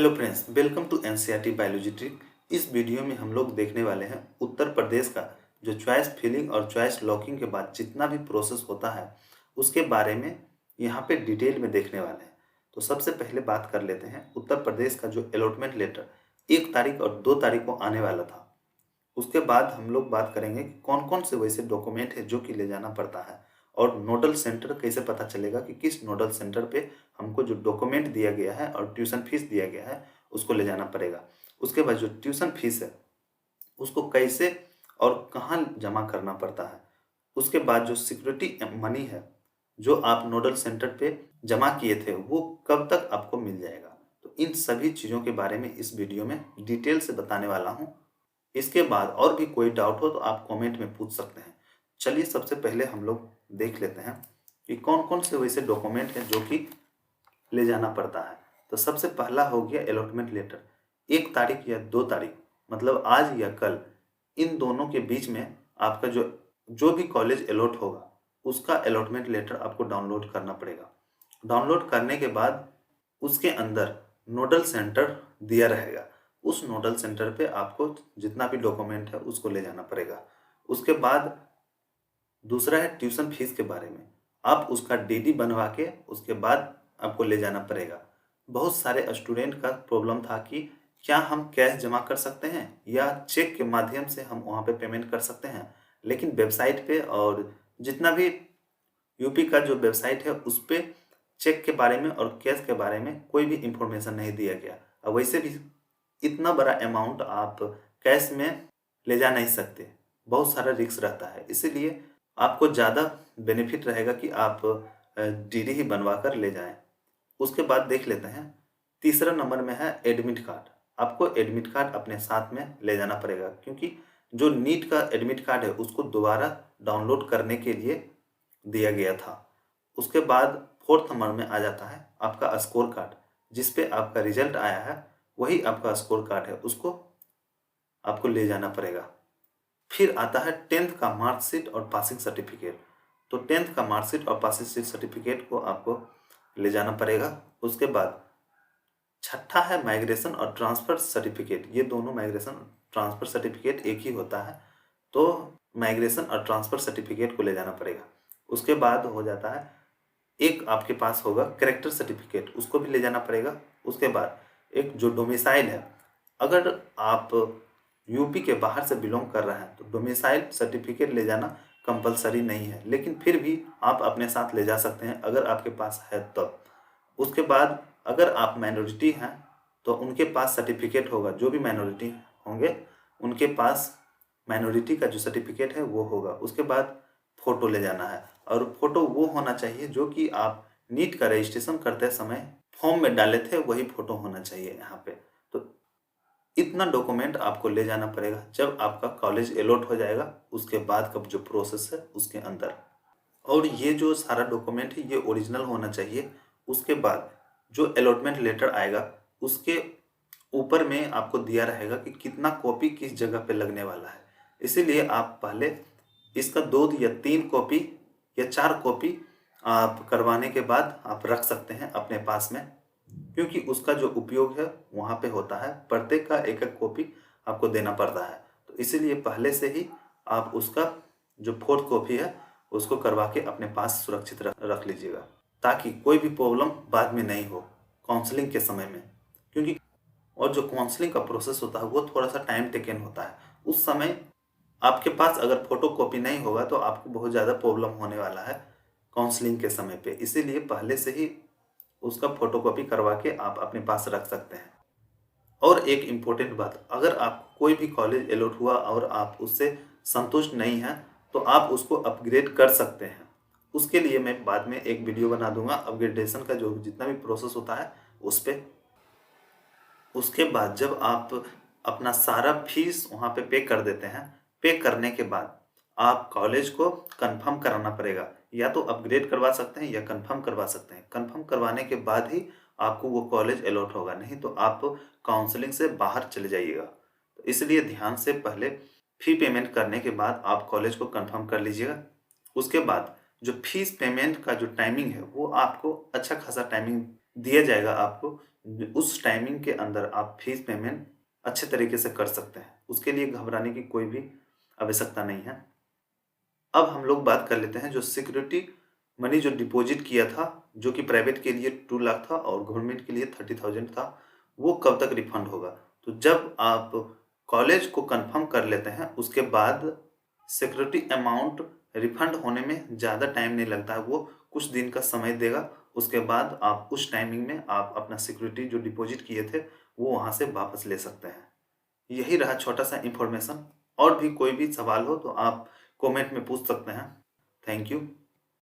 Hello friends, welcome to NCERT biology trick. इस video में हम लोग देखने वाले हैं उत्तर प्रदेश का जो चॉइस फिलिंग और चॉइस लॉकिंग के बाद जितना भी प्रोसेस होता है उसके बारे में यहाँ पे डिटेल में देखने वाले हैं। तो सबसे पहले बात कर लेते हैं उत्तर प्रदेश का जो अलॉटमेंट लेटर 1 तारीख और 2 तारीख को आने वाला था। उसके बाद हम लोग बात करेंगे कि कौन कौन से वैसे डॉक्यूमेंट है जो कि ले जाना पड़ता है और नोडल सेंटर कैसे पता चलेगा कि किस नोडल सेंटर पे हमको जो डॉक्यूमेंट दिया गया है और ट्यूशन फीस दिया गया है उसको ले जाना पड़ेगा। उसके बाद जो ट्यूशन फीस है उसको कैसे और कहाँ जमा करना पड़ता है। उसके बाद जो सिक्योरिटी मनी है जो आप नोडल सेंटर पे जमा किए थे वो कब तक आपको मिल जाएगा। तो इन सभी चीज़ों के बारे में इस वीडियो में डिटेल से बताने वाला हूँ। इसके बाद और भी कोई डाउट हो तो आप कमेंट में पूछ सकते हैं। चलिए सबसे पहले हम लोग देख लेते हैं कि कौन कौन से वैसे डॉक्यूमेंट हैं जो कि ले जाना पड़ता है। तो सबसे पहला हो गया अलॉटमेंट लेटर। 1 तारीख या 2 तारीख मतलब आज या कल, इन दोनों के बीच में आपका जो जो भी कॉलेज अलॉट होगा उसका अलॉटमेंट लेटर आपको डाउनलोड करना पड़ेगा। डाउनलोड करने के बाद उसके अंदर नोडल सेंटर दिया रहेगा। उस नोडल सेंटर पे आपको जितना भी डॉक्यूमेंट है उसको ले जाना पड़ेगा। उसके बाद दूसरा है ट्यूशन फीस के बारे में। आप उसका डीडी बनवा के उसके बाद आपको ले जाना पड़ेगा। बहुत सारे स्टूडेंट का प्रॉब्लम था कि क्या हम कैश जमा कर सकते हैं या चेक के माध्यम से हम वहाँ पे पेमेंट कर सकते हैं। लेकिन वेबसाइट पे और जितना भी यूपी का जो वेबसाइट है उस पे चेक के बारे में और कैश के बारे में कोई भी इंफॉर्मेशन नहीं दिया गया। और वैसे भी इतना बड़ा अमाउंट आप कैश में ले जा नहीं सकते, बहुत सारा रिस्क रहता है। इसीलिए आपको ज़्यादा बेनिफिट रहेगा कि आप डीडी ही बनवा कर ले जाएं। उसके बाद देख लेते हैं तीसरा नंबर में है एडमिट कार्ड। आपको एडमिट कार्ड अपने साथ में ले जाना पड़ेगा क्योंकि जो नीट का एडमिट कार्ड है उसको दोबारा डाउनलोड करने के लिए दिया गया था। उसके बाद फोर्थ नंबर में आ जाता है आपका स्कोर कार्ड, जिस पे आपका रिजल्ट आया है वही आपका स्कोर कार्ड है, उसको आपको ले जाना पड़ेगा। फिर आता है 10th का मार्कशीट और पासिंग सर्टिफिकेट। तो 10th का मार्कशीट और पासिंग सर्टिफिकेट को आपको ले जाना पड़ेगा। उसके बाद छठा है माइग्रेशन और ट्रांसफ़र सर्टिफिकेट। ये दोनों माइग्रेशन और ट्रांसफ़र सर्टिफिकेट एक ही होता है, तो माइग्रेशन और ट्रांसफ़र सर्टिफिकेट को ले जाना पड़ेगा। उसके बाद हो जाता है एक आपके पास होगा कैरेक्टर सर्टिफिकेट, उसको भी ले जाना पड़ेगा। उसके बाद एक जो डोमिसाइल है, अगर आप यूपी के बाहर से बिलोंग कर रहे हैं तो डोमिसाइल सर्टिफिकेट ले जाना कंपलसरी नहीं है, लेकिन फिर भी आप अपने साथ ले जा सकते हैं अगर आपके पास है तब। उसके बाद अगर आप माइनॉरिटी हैं तो उनके पास सर्टिफिकेट होगा, जो भी माइनॉरिटी होंगे उनके पास माइनॉरिटी का जो सर्टिफिकेट है वो होगा। उसके बाद फ़ोटो ले जाना है और फ़ोटो वो होना चाहिए जो कि आप नीट का रजिस्ट्रेशन करते समय फॉर्म में डाले थे, वही फ़ोटो होना चाहिए यहाँ पे। तो इतना डॉक्यूमेंट आपको ले जाना पड़ेगा जब आपका कॉलेज अलॉट हो जाएगा, उसके बाद का जो प्रोसेस है उसके अंदर। और ये जो सारा डॉक्यूमेंट है ये ओरिजिनल होना चाहिए। उसके बाद जो अलॉटमेंट लेटर आएगा उसके ऊपर में आपको दिया रहेगा कि कितना कॉपी किस जगह पे लगने वाला है। इसीलिए आप पहले इसका 2 या 3 कॉपी या 4 कॉपी आप करवाने के बाद आप रख सकते हैं अपने पास में, क्योंकि उसका जो उपयोग है वहाँ पे होता है। प्रत्येक का एक एक कॉपी आपको देना पड़ता है, तो इसीलिए पहले से ही आप उसका जो 4th कॉपी है उसको करवा के अपने पास सुरक्षित रख लीजिएगा, ताकि कोई भी प्रॉब्लम बाद में नहीं हो काउंसलिंग के समय में। क्योंकि और जो काउंसलिंग का प्रोसेस होता है वो थोड़ा सा टाइम टेकन होता है। उस समय आपके पास अगर फोटो कॉपी नहीं होगा तो आपको बहुत ज़्यादा प्रॉब्लम होने वाला है काउंसलिंग के समय पे। इसीलिए पहले से ही उसका फोटोकॉपी करवा के आप अपने पास रख सकते हैं। और एक इम्पोर्टेंट बात, अगर आप कोई भी कॉलेज अलॉट हुआ और आप उससे संतुष्ट नहीं हैं तो आप उसको अपग्रेड कर सकते हैं। उसके लिए मैं बाद में एक वीडियो बना दूंगा अपग्रेडेशन का, जो जितना भी प्रोसेस होता है उस पर। उसके बाद जब आप अपना सारा फीस वहाँ पे कर देते हैं, पे करने के बाद आप कॉलेज को कंफर्म कराना पड़ेगा। या तो अपग्रेड करवा सकते हैं या कंफर्म करवा सकते हैं। कंफर्म करवाने के बाद ही आपको वो कॉलेज अलॉट होगा, नहीं तो आप काउंसलिंग से बाहर चले जाइएगा। तो इसलिए ध्यान से पहले फी पेमेंट करने के बाद आप कॉलेज को कंफर्म कर लीजिएगा। उसके बाद जो फीस पेमेंट का जो टाइमिंग है वो आपको अच्छा खासा टाइमिंग दिया जाएगा आपको, उस टाइमिंग के अंदर आप फीस पेमेंट अच्छे तरीके से कर सकते हैं। उसके लिए घबराने की कोई भी आवश्यकता नहीं है। अब हम लोग बात कर लेते हैं जो सिक्योरिटी मनी जो डिपॉजिट किया था, जो कि प्राइवेट के लिए 2 लाख था और गवर्नमेंट के लिए 30,000 था, वो कब तक रिफंड होगा? तो जब आप कॉलेज को कंफर्म कर लेते हैं, उसके बाद सिक्योरिटी अमाउंट रिफंड होने में ज़्यादा टाइम नहीं लगता है, वो कुछ दिन का समय देगा। उसके बाद आप उस टाइमिंग में आप अपना सिक्योरिटी जो डिपॉजिट किए थे, वो वहाँ से वापस ले सकते हैं। यही रहा छोटा-सा इन्फॉर्मेशन। और भी कोई भी सवाल हो तो आप कमेंट में पूछ सकते हैं। Thank you.